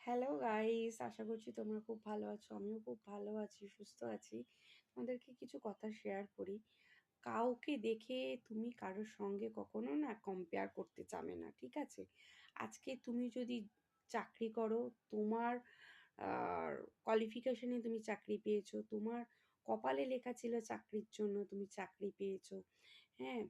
Hello guys, আশা করছি তোমরা খুব ভালো আছো। আমিও খুব ভালো আছি, সুস্থ আছি। তোমাদেরকে কিছু কথা শেয়ার করি। কাউকে দেখে তুমি কারোর সঙ্গে কখনো না কম্পেয়ার করতে চাবে না, ঠিক আছে? আজকে তুমি যদি চাকরি করো, তোমার কোয়ালিফিকেশনে তুমি চাকরি পেয়েছো, তোমার কপালে লেখা ছিল চাকরির জন্য তুমি চাকরি পেয়েছো, হ্যাঁ?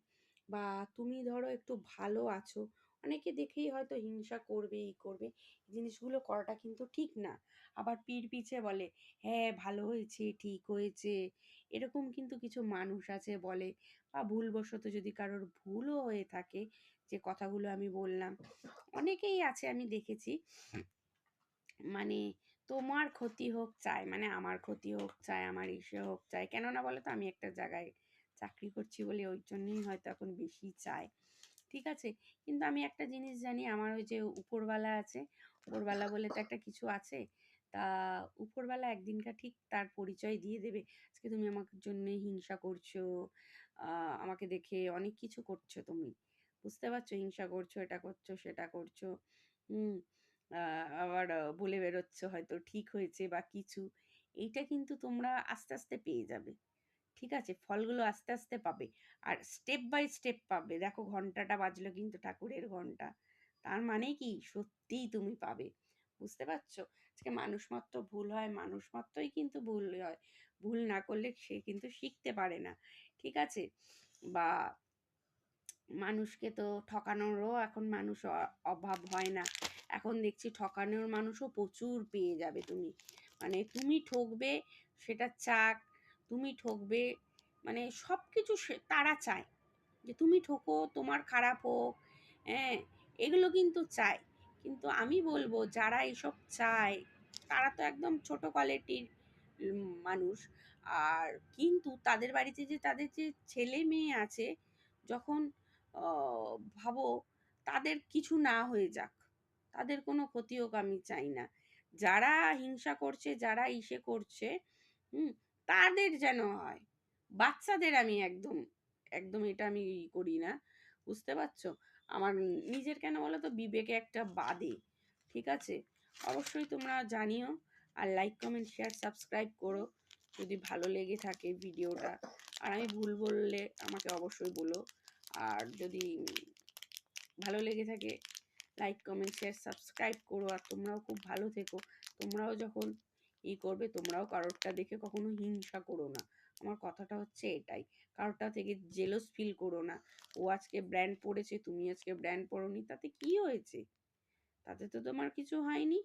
বা তুমি ধরো একটু ভালো আছো, অনেকে দেখেই হয়তো হিংসা করবে, করবে। এই জিনিসগুলো করাটা কিন্তু ঠিক না। আবার পিছে বলে, হ্যাঁ ভালো হয়েছে, ঠিক হয়েছে, এরকম কিন্তু কিছু মানুষ আছে বলে। বা ভুলবশত যদি কারোর ভুলও হয়ে থাকে, যে কথাগুলো আমি বললাম, অনেকেই আছে আমি দেখেছি, মানে তোমার ক্ষতি হোক চায়, মানে আমার ক্ষতি হোক চায়, আমার ইসে হোক চায়। কেন না বলো তো, আমি একটা জায়গায় চাকরি করছি বলে ওই জন্যই হয়তো এখন বেশি চায়, ঠিক আছে? কিন্তু আমি একটা জিনিস জানি, আমার ওই যে উপরওয়ালা আছে, উপরওয়ালা বলে তো একটা কিছু আছে। তা উপরওয়ালা একদিনকার ঠিক তার পরিচয় দিয়ে দেবে। আজকে তুমি আমার জন্য হিংসা করছো, আমাকে দেখে অনেক কিছু করছো তুমি, বুঝতে পারছো? হিংসা করছো, এটা করছো, সেটা করছো, হুম। আবার বলে বেরোচ্ছ হয়তো ঠিক হয়েছে বা কিছু। এইটা কিন্তু তোমরা আস্তে আস্তে পেয়ে যাবে, ঠিক আছে? ফলগুলো আস্তে আস্তে পাবে। আর স্টেপ বাই স্টেপ পাবে। দেখো ঘন্টাটা বাজলো কিন্তু ঠাকুরের ঘন্টা। তার মানে কি সত্যিই তুমি পাবে। বুঝতে পারছো? আজকে মানুষ মাত্র ভুল হয়, মানুষ মাত্রই কিন্তু ভুল হয়। ভুল না করলে সে কিন্তু শিখতে পারে না, ঠিক আছে? বা মানুষকে তো ঠকানোরও এখন মানুষ অভাব হয় না। এখন দেখছি ঠকানোর মানুষও প্রচুর পেয়ে যাবে তুমি। মানে তুমি ঠকবে, সেটা চাক, তুমি ঠকবে, মানে সব কিছু তারা চায় যে তুমি ঠকো, তোমার খারাপ হোক, হ্যাঁ, এগুলো কিন্তু চায়। কিন্তু আমি বলবো যারা এসব চায় তারা তো একদম ছোট কোয়ালিটির মানুষ। আর কিন্তু তাদের বাড়িতে যে তাদের যে ছেলে মেয়ে আছে, যখন ভাবো তাদের কিছু না হয়ে যাক, তাদের কোনো ক্ষতি হোক, আমি চাই না। যারা হিংসা করছে, যারা ইসে করছে, হুম, তাদের যেন হয়। বাচ্চাদের আমি একদম একদম এটা আমি করি না, বুঝতে পারছো? আমার নিজের কেন বলো তো, বিবেকে একটা বাদে, ঠিক আছে? অবশ্যই তোমরা জানিও। আর লাইক কমেন্ট শেয়ার সাবস্ক্রাইব করো যদি ভালো লেগে থাকে ভিডিওটা। আর আমি ভুল বললে আমাকে অবশ্যই বলো। আর যদি ভালো লেগে থাকে, লাইক কমেন্ট শেয়ার সাবস্ক্রাইব করো। আর তোমরাও খুব ভালো থেকো। তোমরাও যখন করবে, তোমরাও কারোরটা দেখে কখনো হিংসা করো না। আমার কথাটা হচ্ছে এটাই। কারোরটা থেকে জেলস ফিল করো না। ও আজকে ব্র্যান্ড পরেছে, তুমি আজকে ব্র্যান্ড পরোনি, তাতে কি হয়েছে? তাতে তো তোমার কিছু হয়নি।